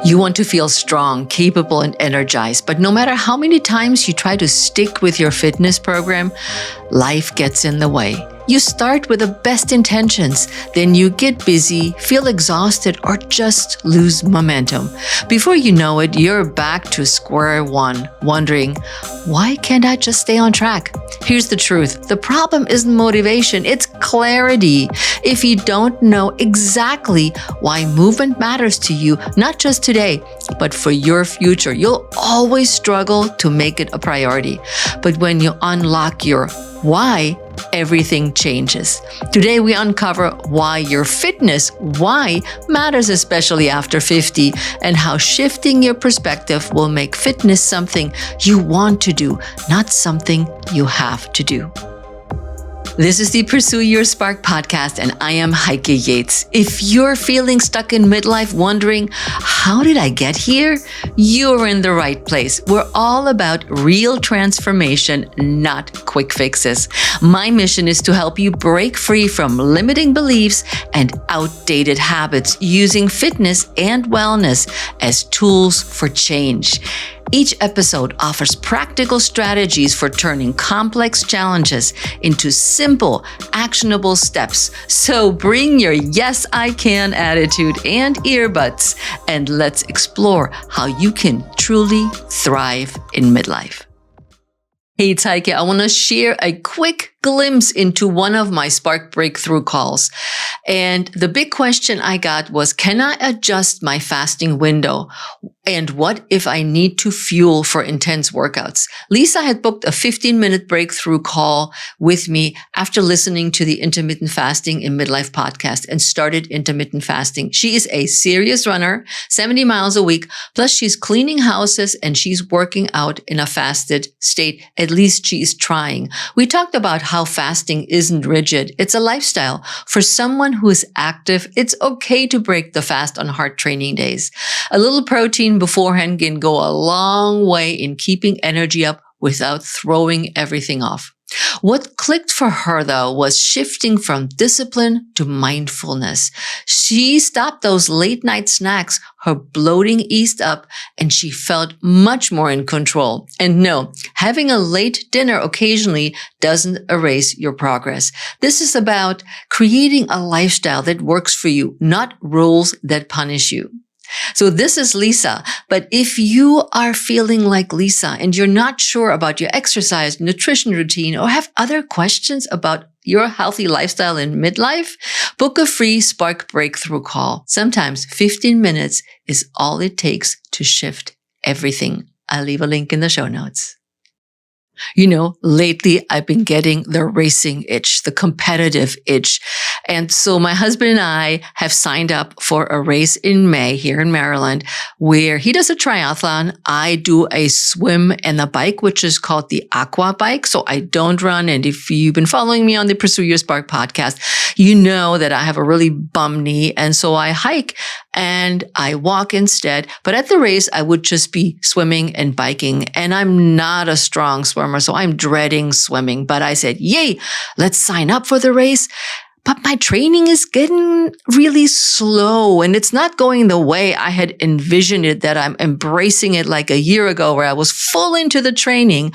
You want to feel strong, capable, and energized, but no matter how many times you try to stick with your fitness program, life gets in the way. You start with the best intentions, then you get busy, feel exhausted, or just lose momentum. Before you know it, you're back to square one, wondering, why can't I just stay on track? Here's the truth. The problem isn't motivation, it's clarity. If you don't know exactly why movement matters to you, not just today, but for your future, you'll always struggle to make it a priority. But when you unlock your why, everything changes. Today, we uncover why your fitness, why matters, especially after 50, and how shifting your perspective will make fitness something you want to do, not something you have to do. This is the Pursue Your Spark podcast, and I am Heike Yates. If you're feeling stuck in midlife, wondering, how did I get here? You're in the right place. We're all about real transformation, not quick fixes. My mission is to help you break free from limiting beliefs and outdated habits using fitness and wellness as tools for change. Each episode offers practical strategies for turning complex challenges into simple, actionable steps. So bring your yes, I can attitude and earbuds, and let's explore how you can truly thrive in midlife. Hey, it's Heike. I want to share a quick glimpse into one of my Spark Breakthrough calls. And the big question I got was, can I adjust my fasting window? And what if I need to fuel for intense workouts? Lisa had booked a 15-minute breakthrough call with me after listening to the Intermittent Fasting in Midlife podcast and started intermittent fasting. She is a serious runner, 70 miles a week, plus she's cleaning houses and she's working out in a fasted state. At least she is trying. We talked about how fasting isn't rigid. It's a lifestyle. For someone who is active, it's okay to break the fast on hard training days. A little protein beforehand can go a long way in keeping energy up without throwing everything off. What clicked for her, though, was shifting from discipline to mindfulness. She stopped those late night snacks, her bloating eased up, and she felt much more in control. And no, having a late dinner occasionally doesn't erase your progress. This is about creating a lifestyle that works for you, not rules that punish you. So this is Lisa, but if you are feeling like Lisa and you're not sure about your exercise, nutrition routine, or have other questions about your healthy lifestyle in midlife, book a free Spark Breakthrough call. Sometimes 15 minutes is all it takes to shift everything. I'll leave a link in the show notes. You know, lately I've been getting the racing itch, the competitive itch. And so my husband and I have signed up for a race in May here in Maryland where he does a triathlon. I do a swim and a bike, which is called the Aqua Bike. So I don't run. And if you've been following me on the Pursue Your Spark podcast, you know that I have a really bum knee. And so I hike and I walk instead. But at the race, I would just be swimming and biking. And I'm not a strong swimmer, so I'm dreading swimming. But I said, yay, let's sign up for the race. But my training is getting really slow and it's not going the way I had envisioned it, that I'm embracing it like a year ago where I was full into the training.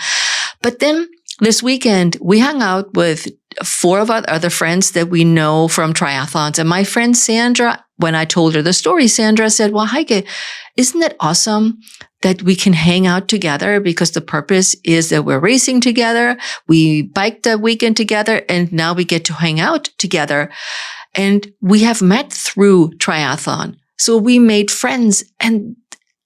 But then this weekend, we hung out with 4 of our other friends that we know from triathlons. And my friend Sandra, when I told her the story, Sandra said, well, Heike, isn't it awesome that we can hang out together, because the purpose is that we're racing together. We biked a weekend together and now we get to hang out together. And we have met through triathlon. So we made friends and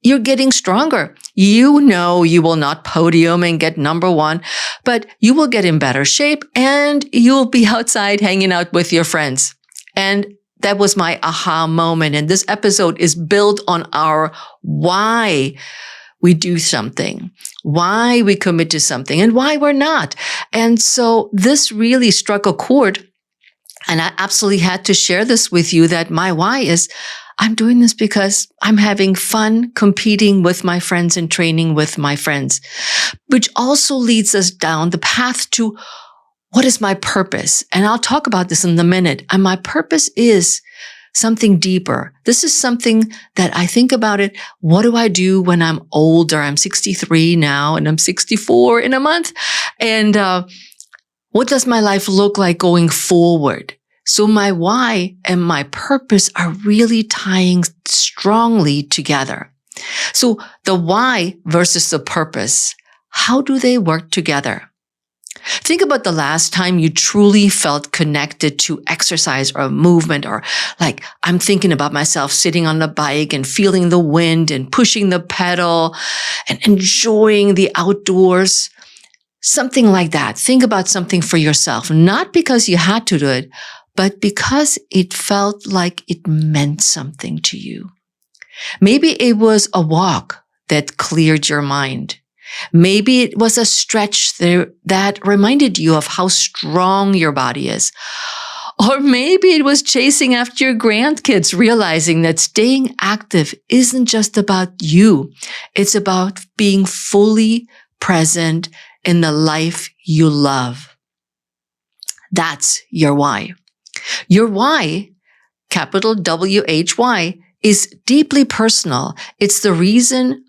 you're getting stronger. You know you will not podium and get number 1, but you will get in better shape and you'll be outside hanging out with your friends. And that was my aha moment. And this episode is built on our why we do something, why we commit to something, and why we're not. And so this really struck a chord. And I absolutely had to share this with you, that my why is I'm doing this because I'm having fun competing with my friends and training with my friends, which also leads us down the path to what is my purpose? And I'll talk about this in a minute. And my purpose is something deeper. This is something that I think about it. What do I do when I'm older? I'm 63 now and I'm 64 in a month. And what does my life look like going forward? So my why and my purpose are really tying strongly together. So the why versus the purpose, how do they work together? Think about the last time you truly felt connected to exercise or movement, or like I'm thinking about myself sitting on the bike and feeling the wind and pushing the pedal and enjoying the outdoors. Something like that. Think about something for yourself, not because you had to do it, but because it felt like it meant something to you. Maybe it was a walk that cleared your mind. Maybe it was a stretch that reminded you of how strong your body is. Or maybe it was chasing after your grandkids, realizing that staying active isn't just about you. It's about being fully present in the life you love. That's your why. Your why, capital W-H-Y, is deeply personal. It's the reason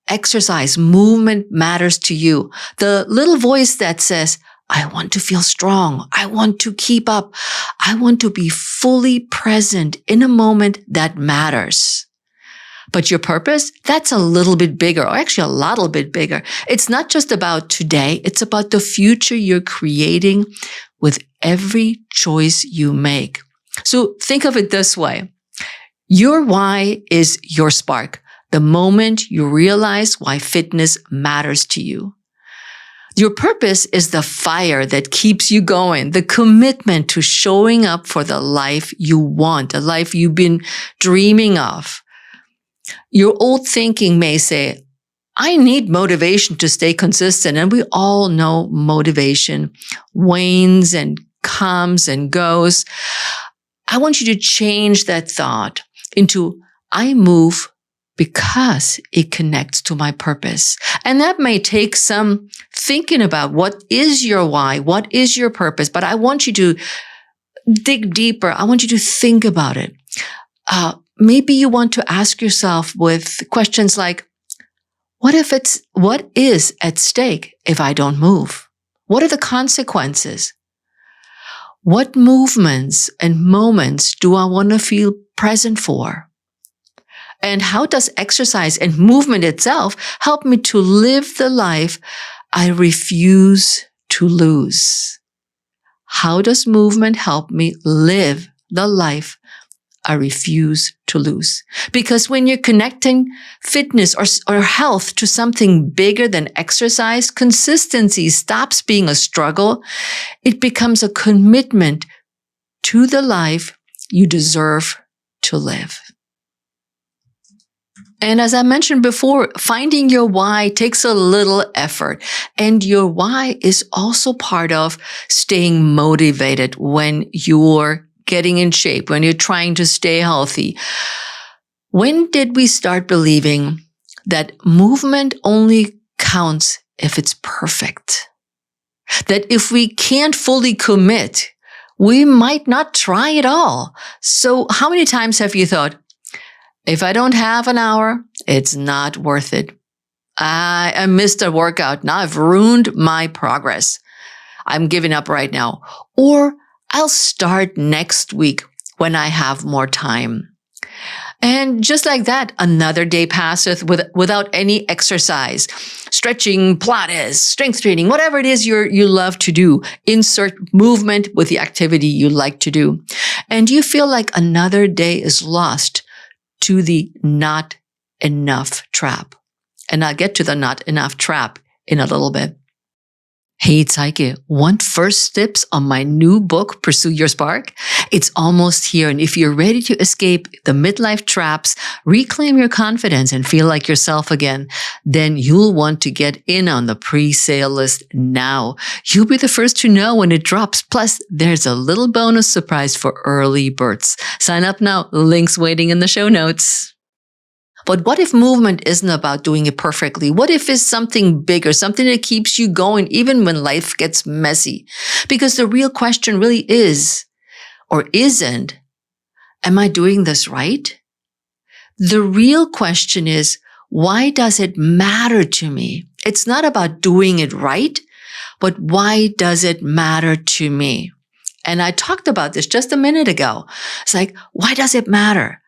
exercise, movement matters to you. The little voice that says, I want to feel strong. I want to keep up. I want to be fully present in a moment that matters. But your purpose, that's a little bit bigger, or actually a little bit bigger. It's not just about today. It's about the future you're creating with every choice you make. So think of it this way. Your why is your spark. The moment you realize why fitness matters to you. Your purpose is the fire that keeps you going, the commitment to showing up for the life you want, the life you've been dreaming of. Your old thinking may say, I need motivation to stay consistent. And we all know motivation wanes and comes and goes. I want you to change that thought into, I move because it connects to my purpose. And that may take some thinking about what is your why, what is your purpose, but I want you to dig deeper. I want you to think about it. Maybe you want to ask yourself with questions like, what is at stake if I don't move? What are the consequences? What movements and moments do I want to feel present for? And how does exercise and movement itself help me to live the life I refuse to lose? How does movement help me live the life I refuse to lose? Because when you're connecting fitness or health to something bigger than exercise, consistency stops being a struggle. It becomes a commitment to the life you deserve to live. And as I mentioned before, finding your why takes a little effort. And your why is also part of staying motivated when you're getting in shape, when you're trying to stay healthy. When did we start believing that movement only counts if it's perfect? That if we can't fully commit, we might not try at all. So how many times have you thought, if I don't have an hour, it's not worth it. I missed a workout. Now I've ruined my progress. I'm giving up right now. Or I'll start next week when I have more time. And just like that, another day passeth without any exercise, stretching, Pilates, strength training, whatever it is you love to do. Insert movement with the activity you like to do. And you feel like another day is lost to the not enough trap. And I'll get to the not enough trap in a little bit. Hey, it's Heike. Want first tips on my new book, Pursue Your Spark? It's almost here. And if you're ready to escape the midlife traps, reclaim your confidence and feel like yourself again, then you'll want to get in on the pre-sale list now. You'll be the first to know when it drops. Plus, there's a little bonus surprise for early birds. Sign up now. Links waiting in the show notes. But what if movement isn't about doing it perfectly? What if it's something bigger, something that keeps you going even when life gets messy? Because the real question really is, or isn't, Am I doing this right? The real question is, why does it matter to me? It's not about doing it right, but why does it matter to me? And I talked about this just a minute ago. It's like, why does it matter?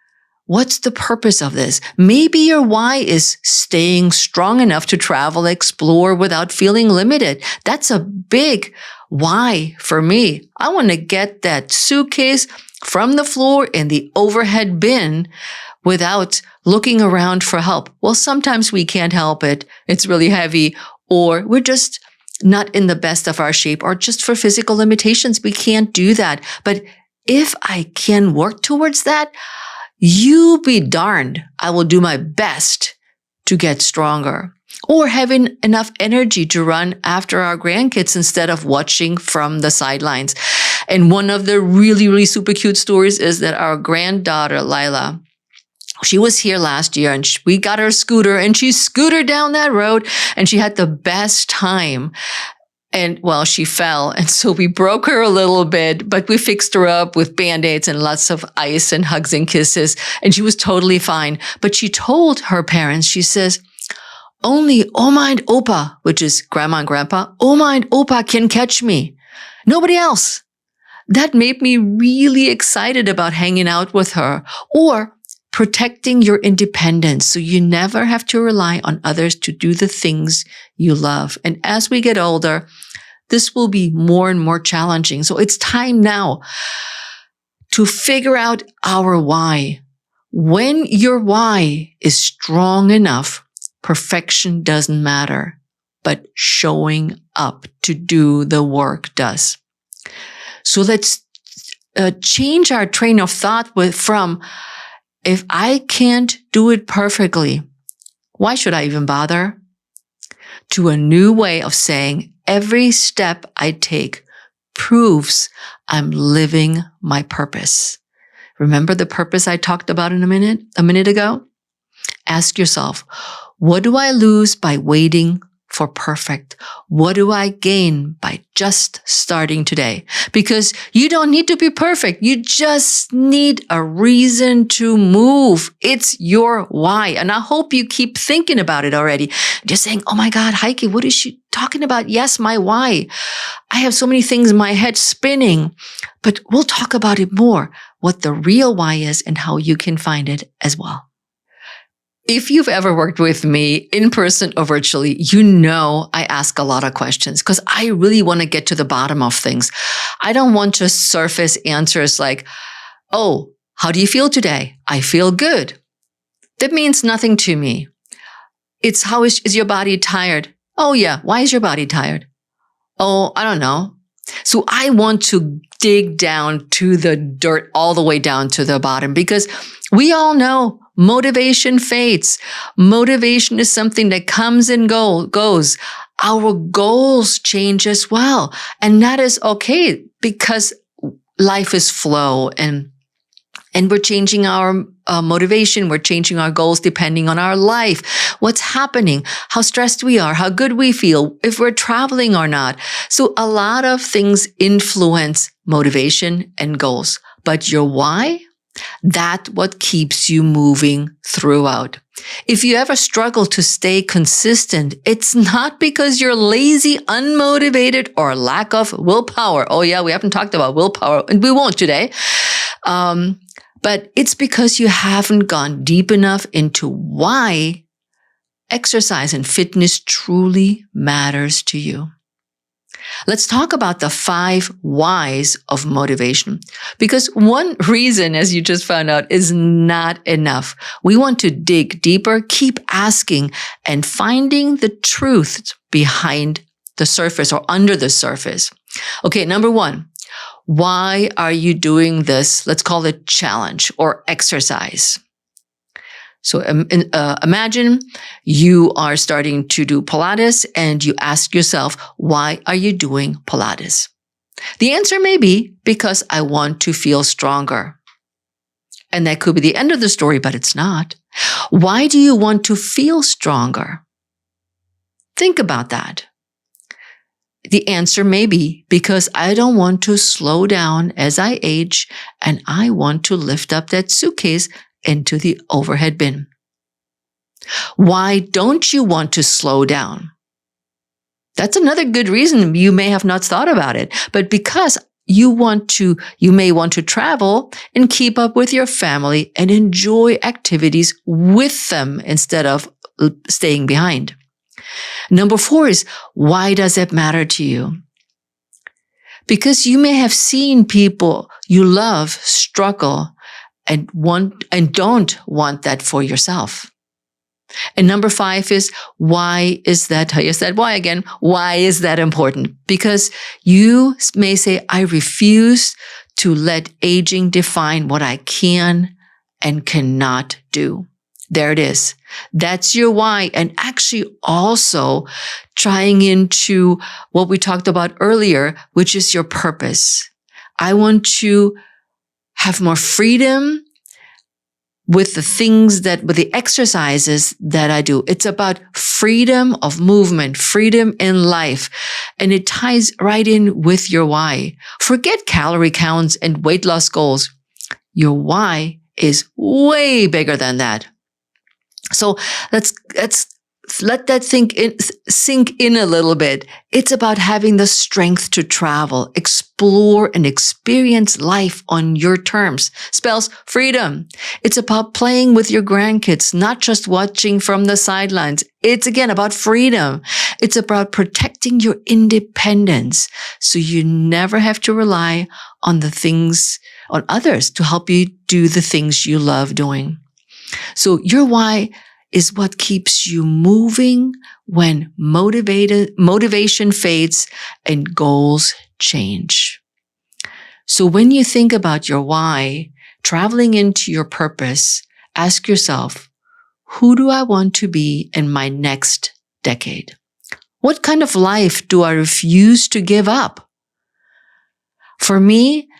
What's the purpose of this? Maybe your why is staying strong enough to travel, explore without feeling limited. That's a big why for me. I want to get that suitcase from the floor in the overhead bin without looking around for help. Well, sometimes we can't help it. It's really heavy, or we're just not in the best of our shape, or just for physical limitations, we can't do that. But if I can work towards that, you be darned, I will do my best to get stronger. Or having enough energy to run after our grandkids instead of watching from the sidelines. And one of the really, really super cute stories is that our granddaughter, Lila, she was here last year and we got her scooter and she scootered down that road and she had the best time. And well, she fell. And so we broke her a little bit, but we fixed her up with Band-Aids and lots of ice and hugs and kisses. And she was totally fine. But she told her parents, she says, only Oma and Opa, which is grandma and grandpa, Oma and Opa can catch me. Nobody else. That made me really excited about hanging out with her, or protecting your independence so you never have to rely on others to do the things you love. And as we get older, this will be more and more challenging. So it's time now to figure out our why. When your why is strong enough, perfection doesn't matter, but showing up to do the work does. So let's change our train of thought from, if I can't do it perfectly, why should I even bother? To a new way of saying, every step I take proves I'm living my purpose. Remember the purpose I talked about a minute ago? Ask yourself, what do I lose by waiting for perfect? What do I gain by just starting today? Because you don't need to be perfect. You just need a reason to move. It's your why. And I hope you keep thinking about it already. Just saying, oh my God, Heike, what is she talking about? Yes, my why. I have so many things in my head spinning, but we'll talk about it more, what the real why is and how you can find it as well. If you've ever worked with me in person or virtually, you know I ask a lot of questions because I really want to get to the bottom of things. I don't want just surface answers like, oh, how do you feel today? I feel good. That means nothing to me. It's how is your body tired? Oh yeah, why is your body tired? Oh, I don't know. So I want to dig down to the dirt, all the way down to the bottom, because we all know motivation fades. Motivation is something that comes and goes. Our goals change as well. And that is okay because life is flow and we're changing our motivation. We're changing our goals depending on our life, what's happening, how stressed we are, how good we feel, if we're traveling or not. So a lot of things influence motivation and goals. But your why, that's what keeps you moving throughout. If you ever struggle to stay consistent, it's not because you're lazy, unmotivated, or lack of willpower. Oh yeah, we haven't talked about willpower, and we won't today. But it's because you haven't gone deep enough into why exercise and fitness truly matters to you. Let's talk about the 5 whys of motivation, because one reason, as you just found out, is not enough. We want to dig deeper, keep asking, and finding the truth behind the surface or under the surface. Okay, number 1. Why are you doing this? Let's call it challenge or exercise. So imagine you are starting to do Pilates and you ask yourself, why are you doing Pilates? The answer may be because I want to feel stronger. And that could be the end of the story, but it's not. Why do you want to feel stronger? Think about that. The answer may be because I don't want to slow down as I age and I want to lift up that suitcase into the overhead bin. Why don't you want to slow down? That's another good reason you may have not thought about it, but because you may want to travel and keep up with your family and enjoy activities with them instead of staying behind. Number 4 is, why does it matter to you? Because you may have seen people you love struggle and don't want that for yourself. And number 5 is, why is that? Here's that why again. Why is that important? Because you may say, I refuse to let aging define what I can and cannot do. There it is. That's your why. And actually also trying into what we talked about earlier, which is your purpose. I want to have more freedom with the exercises that I do. It's about freedom of movement, freedom in life. And it ties right in with your why. Forget calorie counts and weight loss goals. Your why is way bigger than that. So let's let that sink in a little bit. It's about having the strength to travel, explore, and experience life on your terms. Spells freedom. It's about playing with your grandkids, not just watching from the sidelines. It's again about freedom. It's about protecting your independence so you never have to rely on others to help you do the things you love doing. So your why is what keeps you moving when motivation fades and goals change. So when you think about your why, traveling into your purpose, ask yourself, who do I want to be in my next decade? What kind of life do I refuse to give up? For me,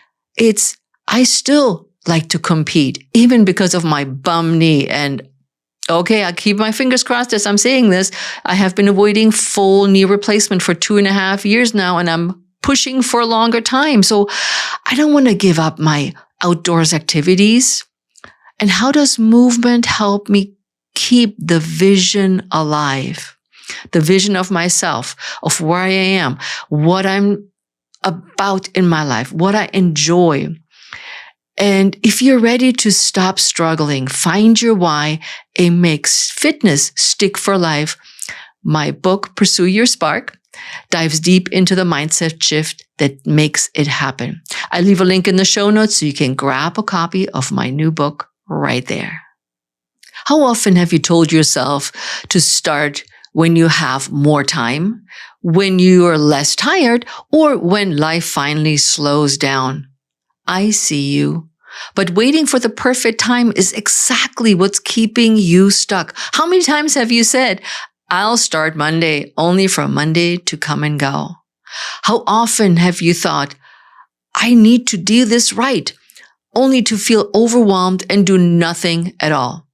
I still like to compete, even because of my bum knee. And okay, I keep my fingers crossed as I'm saying this. I have been avoiding full knee replacement for 2.5 years now, and I'm pushing for a longer time. So I don't want to give up my outdoors activities. And how does movement help me keep the vision alive? The vision of myself, of where I am, what I'm about in my life, what I enjoy. And if you're ready to stop struggling, find your why, and make fitness stick for life, my book, Pursue Your Spark, dives deep into the mindset shift that makes it happen. I leave a link in the show notes so you can grab a copy of my new book right there. How often have you told yourself to start when you have more time, when you are less tired, or when life finally slows down? I see you. But waiting for the perfect time is exactly what's keeping you stuck. How many times have you said, I'll start Monday, only for Monday to come and go? How often have you thought, I need to do this right, only to feel overwhelmed and do nothing at all?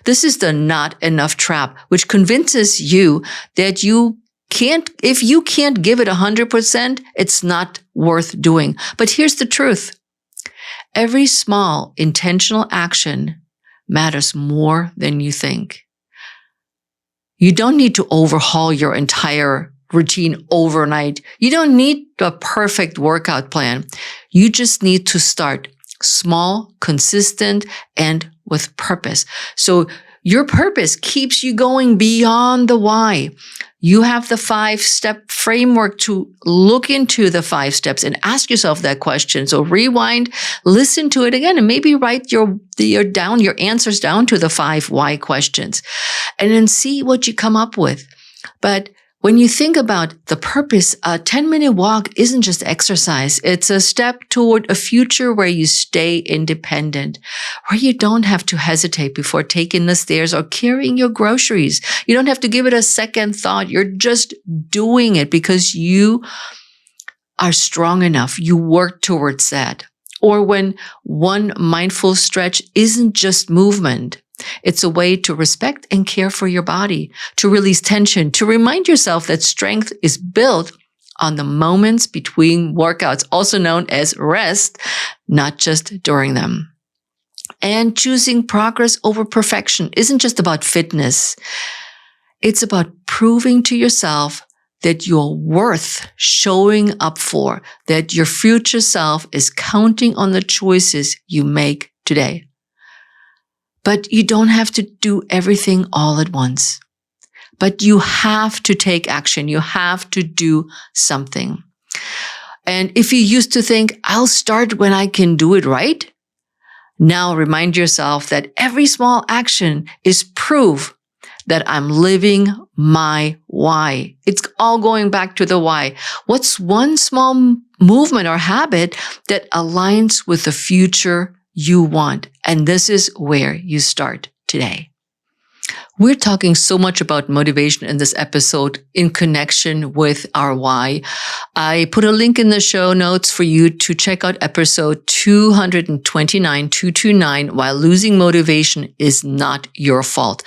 This is the not enough trap, which convinces you that if you can't give it 100%, it's not worth doing. But here's the truth. Every small intentional action matters more than you think. You don't need to overhaul your entire routine overnight. You don't need a perfect workout plan. You just need to start small, consistent, and with purpose. So your purpose keeps you going beyond the why. You have the 5-step framework to look into the 5 steps and ask yourself that question. So rewind, listen to it again, and maybe write your answers down to the 5 why questions, and then see what you come up with. But when you think about the purpose, a 10-minute walk isn't just exercise. It's a step toward a future where you stay independent, where you don't have to hesitate before taking the stairs or carrying your groceries. You don't have to give it a second thought. You're just doing it because you are strong enough. You work towards that. Or when one mindful stretch isn't just movement. It's a way to respect and care for your body, to release tension, to remind yourself that strength is built on the moments between workouts, also known as rest, not just during them. And choosing progress over perfection isn't just about fitness. It's about proving to yourself that you're worth showing up for, that your future self is counting on the choices you make today. But you don't have to do everything all at once. But you have to take action. You have to do something. And if you used to think, I'll start when I can do it right, now remind yourself that every small action is proof that I'm living my why. It's all going back to the why. What's one small movement or habit that aligns with the future you want? And this is where you start today. We're talking so much about motivation in this episode in connection with our why. I put a link in the show notes for you to check out episode 229, Why Losing Motivation is Not Your Fault.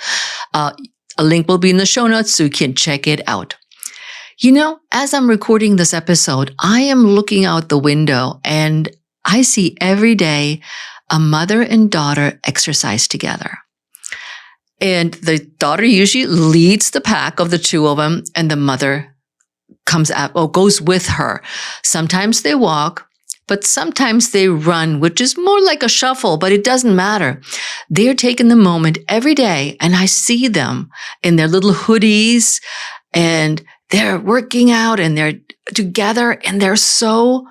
A link will be in the show notes so you can check it out. You know, as I'm recording this episode, I am looking out the window and I see every day a mother and daughter exercise together. And the daughter usually leads the pack of the two of them, and the mother comes out or goes with her. Sometimes they walk, but sometimes they run, which is more like a shuffle, but it doesn't matter. They're taking the moment every day, and I see them in their little hoodies, and they're working out, and they're together, and they're so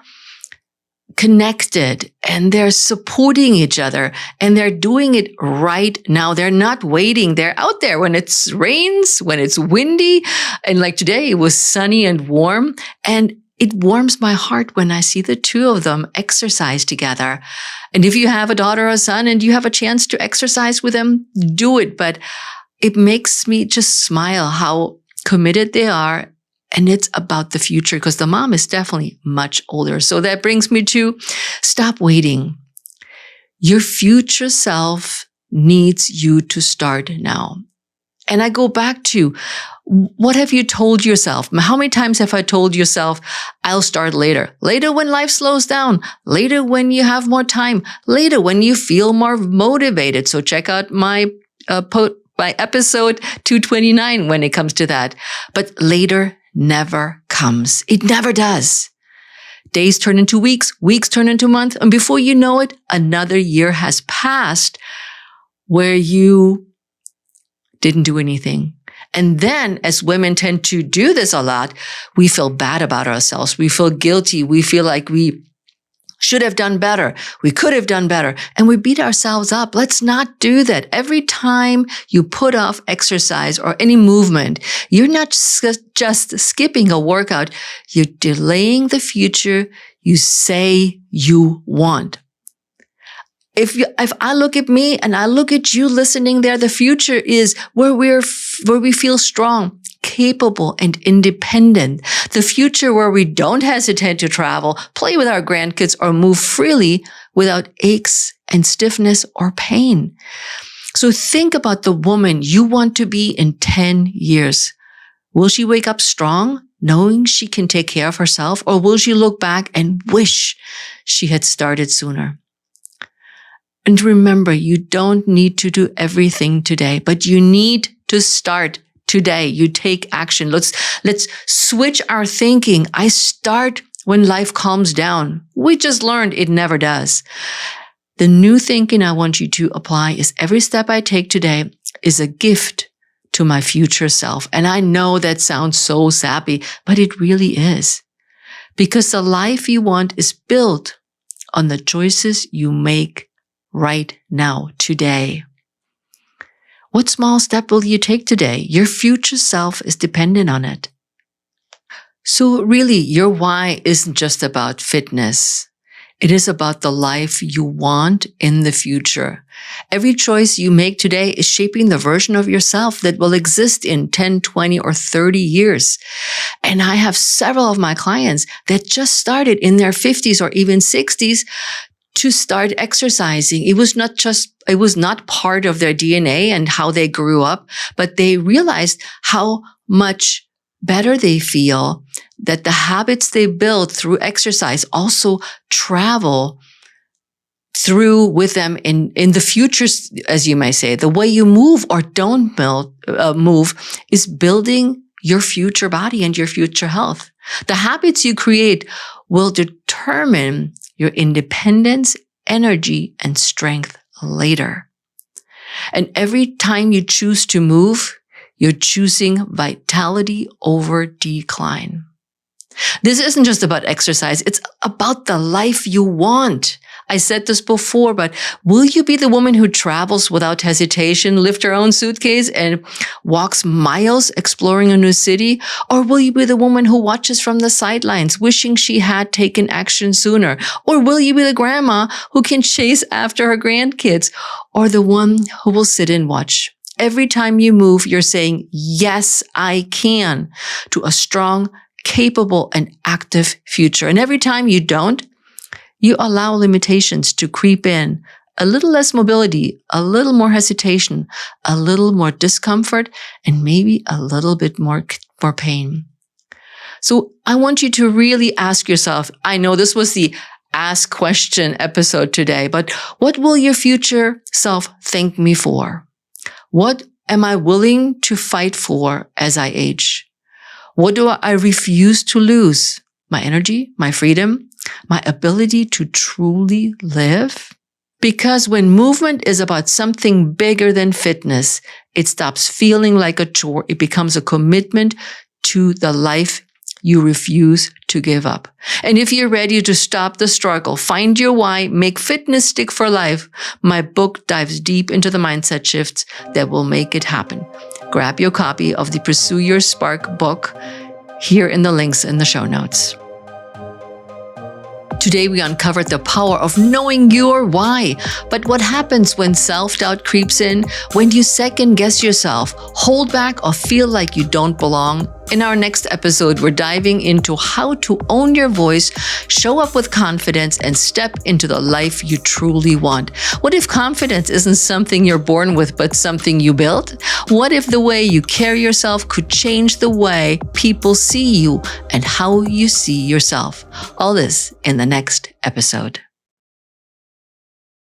connected, and they're supporting each other, and they're doing it right now. They're not waiting. They're out there when it rains, when it's windy. And like today, it was sunny and warm. And it warms my heart when I see the two of them exercise together. And if you have a daughter or a son and you have a chance to exercise with them, do it. But it makes me just smile how committed they are. And it's about the future because the mom is definitely much older. So that brings me to stop waiting. Your future self needs you to start now. And I go back to, what have you told yourself? How many times have I told yourself, I'll start later? Later when life slows down. Later when you have more time. Later when you feel more motivated. So check out my episode 229 when it comes to that. But later never comes. It never does. Days turn into weeks, weeks turn into months, and before you know it, another year has passed where you didn't do anything. And then, as women tend to do this a lot, we feel bad about ourselves. We feel guilty. We feel like we should have done better. We could have done better. And we beat ourselves up. Let's not do that. Every time you put off exercise or any movement, you're not just skipping a workout. You're delaying the future you say you want. If I look at me and I look at you listening there, the future is where we feel strong, capable, and independent. The future where we don't hesitate to travel, play with our grandkids, or move freely without aches and stiffness or pain. So think about the woman you want to be in 10 years. Will she wake up strong, knowing she can take care of herself, or will she look back and wish she had started sooner? And remember, you don't need to do everything today, but you need to start today. You take action. Let's switch our thinking. I start when life calms down. We just learned it never does. The new thinking I want you to apply is every step I take today is a gift to my future self. And I know that sounds so sappy, but it really is. Because the life you want is built on the choices you make right now, today. What small step will you take today? Your future self is dependent on it. So really, your why isn't just about fitness. It is about the life you want in the future. Every choice you make today is shaping the version of yourself that will exist in 10, 20, or 30 years. And I have several of my clients that just started in their 50s or even 60s to start exercising. It was not part of their DNA and how they grew up, but they realized how much better they feel that the habits they build through exercise also travel through with them in the future, as you may say. The way you move or don't move is building your future body and your future health. The habits you create will determine your independence, energy, and strength later. And every time you choose to move, you're choosing vitality over decline. This isn't just about exercise. It's about the life you want. I said this before, but will you be the woman who travels without hesitation, lift her own suitcase, and walks miles exploring a new city? Or will you be the woman who watches from the sidelines, wishing she had taken action sooner? Or will you be the grandma who can chase after her grandkids? Or the one who will sit and watch? Every time you move, you're saying, yes, I can, to a strong, capable, and active future. And every time you don't, you allow limitations to creep in, a little less mobility, a little more hesitation, a little more discomfort, and maybe a little bit more pain. So I want you to really ask yourself, I know this was the ask question episode today, but what will your future self thank me for? What am I willing to fight for as I age? What do I refuse to lose? My energy, my freedom, my ability to truly live? Because when movement is about something bigger than fitness, it stops feeling like a chore. It becomes a commitment to the life you refuse to give up. And if you're ready to stop the struggle, find your why, make fitness stick for life, my book dives deep into the mindset shifts that will make it happen. Grab your copy of the Pursue Your Spark book here in the links in the show notes. Today, we uncovered the power of knowing your why. But what happens when self-doubt creeps in? When you second-guess yourself, hold back, or feel like you don't belong? In our next episode, we're diving into how to own your voice, show up with confidence, and step into the life you truly want. What if confidence isn't something you're born with, but something you build? What if the way you carry yourself could change the way people see you and how you see yourself? All this in the next episode.